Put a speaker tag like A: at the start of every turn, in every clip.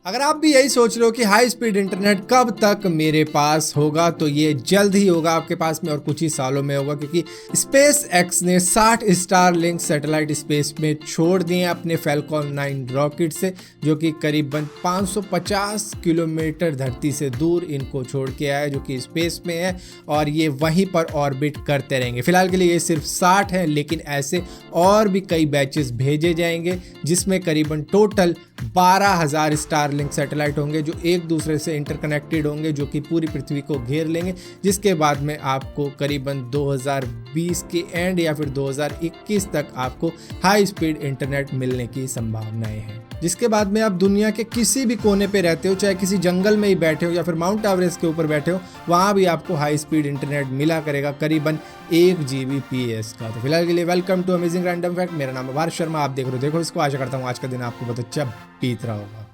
A: अगर आप भी यही सोच रहे हो कि हाई स्पीड इंटरनेट कब तक मेरे पास होगा, तो ये जल्द ही होगा आपके पास में और कुछ ही सालों में होगा, क्योंकि स्पेस एक्स ने 60 स्टारलिंक सैटेलाइट स्पेस में छोड़ दिए अपने फैल्कॉन 9 रॉकेट से, जो कि करीबन 550 किलोमीटर धरती से दूर इनको छोड़ के आया, जो कि स्पेस में है और ये वहीं पर ऑर्बिट करते रहेंगे। फिलहाल के लिए ये सिर्फ 60 है, लेकिन ऐसे और भी कई बैचेस भेजे जाएंगे जिसमें करीबन टोटल 12,000 स्टारलिंक सैटेलाइट होंगे जो एक दूसरे से इंटरकनेक्टेड होंगे, जो कि पूरी पृथ्वी को घेर लेंगे, जिसके बाद में आपको करीबन 2020 के एंड या फिर 2021 तक आपको हाई स्पीड इंटरनेट मिलने की संभावनाएं हैं। जिसके बाद में आप दुनिया के किसी भी कोने पे रहते हो, चाहे किसी जंगल में ही बैठे हो या फिर माउंट एवरेस्ट के ऊपर बैठे हो, वहाँ भी आपको हाई स्पीड इंटरनेट मिला करेगा, करीबन 1 Gbps का। तो फिलहाल के लिए welcome to amazing random fact. मेरा नाम है भारत शर्मा, आप देख रहे हो देखो इसको। आशा करता हूँ आज का दिन आपको बहुत अच्छा बीत रहा होगा।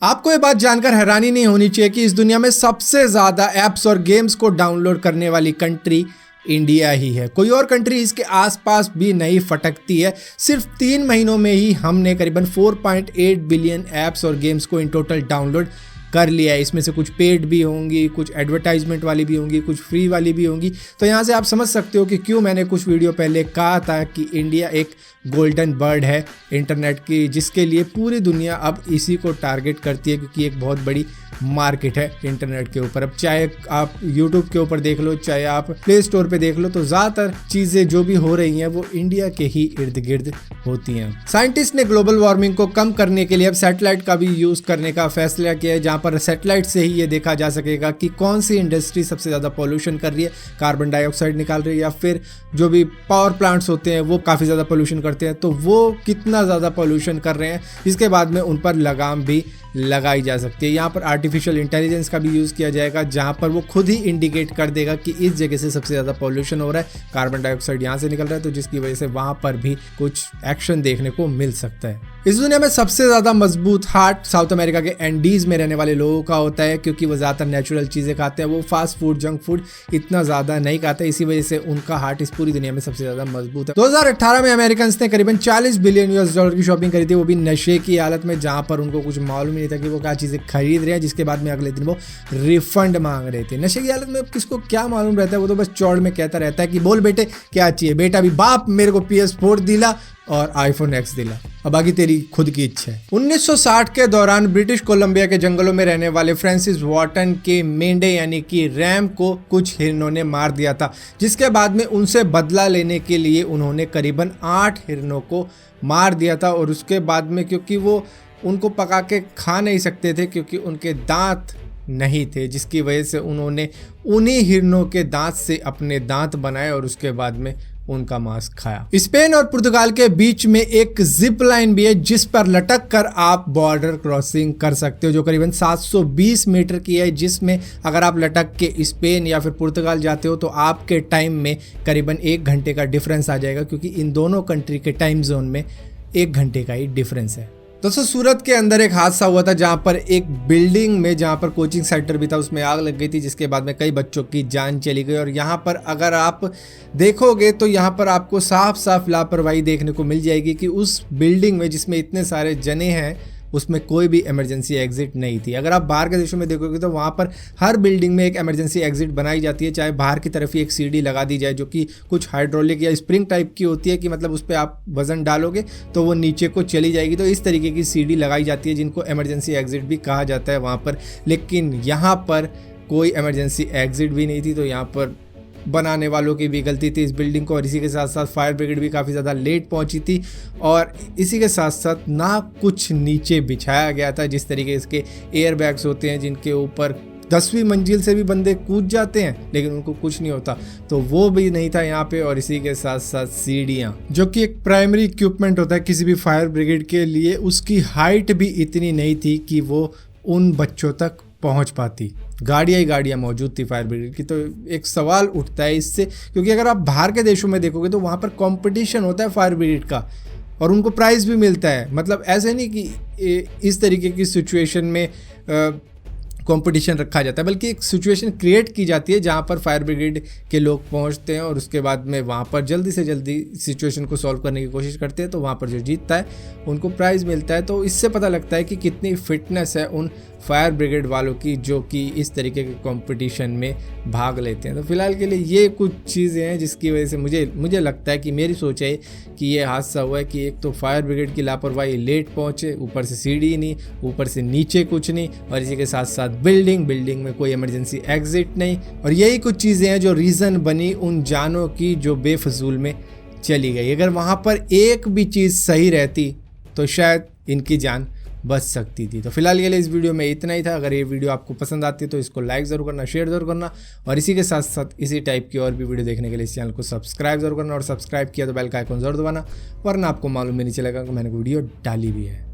A: आपको ये बात जानकर हैरानी नहीं होनी चाहिए कि इस दुनिया में सबसे ज्यादा ऐप्स और गेम्स को डाउनलोड करने वाली कंट्री इंडिया ही है। कोई और कंट्री इसके आसपास भी नहीं फटकती है। सिर्फ 3 महीनों में ही हमने करीबन 4.8 बिलियन ऐप्स और गेम्स को इन टोटल डाउनलोड कर लिया है। इसमें से कुछ पेड भी होंगी, कुछ एडवर्टाइजमेंट वाली भी होंगी, कुछ फ्री वाली भी होंगी। तो यहाँ से आप समझ सकते हो कि क्यों मैंने कुछ वीडियो पहले कहा था कि इंडिया एक गोल्डन बर्ड है इंटरनेट की, जिसके लिए पूरी दुनिया अब इसी को टारगेट करती है, क्योंकि एक बहुत बड़ी मार्केट है इंटरनेट के ऊपर। अब चाहे आप यूट्यूब के ऊपर देख लो, चाहे आप प्ले स्टोर पे देख लो, तो ज़्यादातर चीज़ें जो भी हो रही हैं वो इंडिया के ही इर्द गिर्द होती हैं। साइंटिस्ट ने ग्लोबल वार्मिंग को कम करने के लिए अब सैटेलाइट का भी यूज़ करने का फैसला किया है, जहाँ पर सैटेलाइट से ही ये देखा जा सकेगा कि कौन सी इंडस्ट्री सबसे ज़्यादा पॉल्यूशन कर रही है, कार्बन डाइऑक्साइड निकाल रही है, या फिर जो भी पावर प्लांट्स होते हैं वो काफ़ी ज़्यादा पॉल्यूशन करते हैं, तो वो कितना ज़्यादा पॉल्यूशन कर रहे हैं। इसके बाद में उन पर लगाम भी लगाई जा सकती है। यहाँ पर आर्टिफिशियल इंटेलिजेंस का भी यूज़ किया जाएगा, जहाँ पर वो खुद ही इंडिकेट कर देगा कि इस जगह से सबसे ज़्यादा पॉल्यूशन हो रहा है, कार्बन डाइऑक्साइड यहाँ से निकल रहा है, तो जिसकी वजह से वहाँ पर भी कुछ एक्शन देखने को मिल सकता है। इस दुनिया में सबसे ज़्यादा मजबूत हार्ट साउथ अमेरिका के एंडीज में रहने वाले लोगों का होता है, क्योंकि वो ज़्यादातर नेचुरल चीज़ें खाते हैं। वो फास्ट फूड, जंक फूड इतना ज़्यादा नहीं खाते, इसी वजह से उनका हार्ट इस पूरी दुनिया में सबसे ज़्यादा मजबूत है। 2018 में अमेरिकन ने करीबन $40 बिलियन की शॉपिंग करी थी, वो भी नशे की हालत में, जहाँ पर उनको कुछ मालूम नहीं था कि वो क्या चीज़ें खरीद रहे हैं, जिसके बाद में अगले दिन वो रिफंड मांग रहे थे। नशे की हालत में किसको क्या मालूम रहता है, वो तो बस चौड़ में कहता रहता है कि बोल बेटे क्या चाहिए। बेटा भी बाप मेरे को PS4 दिला और iPhone X दिला, अब आगे तेरी खुद की इच्छा है। 1960 के दौरान ब्रिटिश कोलंबिया के जंगलों में रहने वाले फ्रांसिस वाटन के मेंढे यानी कि रैम को कुछ हिरणों ने मार दिया था, जिसके बाद में उनसे बदला लेने के लिए उन्होंने करीबन 8 हिरणों को मार दिया था। और उसके बाद में क्योंकि वो उनको पका के खा नहीं सकते थे, क्योंकि उनके दांत नहीं थे, जिसकी वजह से उन्होंने उन्हीं हिरणों के दांत से अपने दांत बनाए और उसके बाद में उनका मांस खाया। स्पेन और पुर्तगाल के बीच में एक जिप लाइन भी है, जिस पर लटक कर आप बॉर्डर क्रॉसिंग कर सकते हो, जो करीबन 720 मीटर की है, जिसमें अगर आप लटक के स्पेन या फिर पुर्तगाल जाते हो तो आपके टाइम में करीबन 1 घंटे का डिफरेंस आ जाएगा, क्योंकि इन दोनों कंट्री के टाइम जोन में 1 घंटे का ही डिफरेंस है। दोस्तों, सूरत के अंदर एक हादसा हुआ था, जहां पर एक बिल्डिंग में, जहां पर कोचिंग सेंटर भी था, उसमें आग लग गई थी, जिसके बाद में कई बच्चों की जान चली गई। और यहां पर अगर आप देखोगे तो यहां पर आपको साफ साफ लापरवाही देखने को मिल जाएगी कि उस बिल्डिंग में जिसमें इतने सारे जने हैं, उसमें कोई भी इमरजेंसी एग्जिट नहीं थी। अगर आप बाहर के देशों में देखोगे तो वहाँ पर हर बिल्डिंग में एक इमरजेंसी एग्जिट बनाई जाती है, चाहे बाहर की तरफ ही एक सीढ़ी लगा दी जाए, जो कि कुछ हाइड्रोलिक या स्प्रिंग टाइप की होती है, कि मतलब उस पर आप वजन डालोगे तो वो नीचे को चली जाएगी। तो इस तरीके की सीढ़ी लगाई जाती है, जिनको इमरजेंसी एग्जिट भी कहा जाता है वहाँ पर। लेकिन यहाँ पर कोई इमरजेंसी एग्जिट भी नहीं थी, तो यहाँ पर बनाने वालों की भी गलती थी इस बिल्डिंग को। और इसी के साथ साथ फायर ब्रिगेड भी काफ़ी ज़्यादा लेट पहुंची थी, और इसी के साथ साथ ना कुछ नीचे बिछाया गया था। जिस तरीके इसके एयर बैग्स होते हैं, जिनके ऊपर 10वीं मंजिल से भी बंदे कूद जाते हैं लेकिन उनको कुछ नहीं होता, तो वो भी नहीं था यहाँ पे। और इसी के साथ साथ सीढ़ियाँ, जो कि एक प्राइमरी इक्विपमेंट होता है किसी भी फायर ब्रिगेड के लिए, उसकी हाइट भी इतनी नहीं थी कि वो उन बच्चों तक पहुंच पाती। गाड़ियाँ ही गाड़ियाँ मौजूद थी फायर ब्रिगेड की। तो एक सवाल उठता है इससे, क्योंकि अगर आप बाहर के देशों में देखोगे तो वहाँ पर कंपटीशन होता है फायर ब्रिगेड का, और उनको प्राइज़ भी मिलता है। मतलब ऐसे नहीं कि इस तरीके की सिचुएशन में कंपटीशन रखा जाता है, बल्कि एक सिचुएशन क्रिएट की जाती है जहाँ पर फायर ब्रिगेड के लोग पहुँचते हैं और उसके बाद में वहाँ पर जल्दी से जल्दी सिचुएशन को सॉल्व करने की कोशिश करते हैं। तो वहाँ पर जो जीतता है उनको प्राइज़ मिलता है। तो इससे पता लगता है कि कितनी फिटनेस है उन फायर ब्रिगेड वालों की जो कि इस तरीके के कंपटीशन में भाग लेते हैं। तो फिलहाल के लिए ये कुछ चीज़ें हैं जिसकी वजह से मुझे लगता है कि मेरी सोच है कि ये हादसा हुआ है कि एक तो फायर ब्रिगेड की लापरवाही, लेट पहुँचे, ऊपर से सीढ़ी नहीं, ऊपर से नीचे कुछ नहीं, और इसी के साथ साथ बिल्डिंग में कोई इमरजेंसी एग्जिट नहीं। और यही कुछ चीज़ें हैं जो रीज़न बनी उन जानों की जो बेफजूल में चली गई। अगर वहाँ पर एक भी चीज़ सही रहती तो शायद इनकी जान बच सकती थी। तो फिलहाल के लिए इस वीडियो में इतना ही था। अगर ये वीडियो आपको पसंद आती है तो इसको लाइक ज़रूर करना, शेयर ज़रूर करना, और इसी के साथ साथ इसी टाइप की और भी वीडियो देखने के लिए इस चैनल को सब्सक्राइब ज़रूर करना, और सब्सक्राइब किया तो बेल का आइकन ज़रूर दबाना, वरना आपको मालूम भी नहीं चलेगा कि मैंने वीडियो डाली भी है।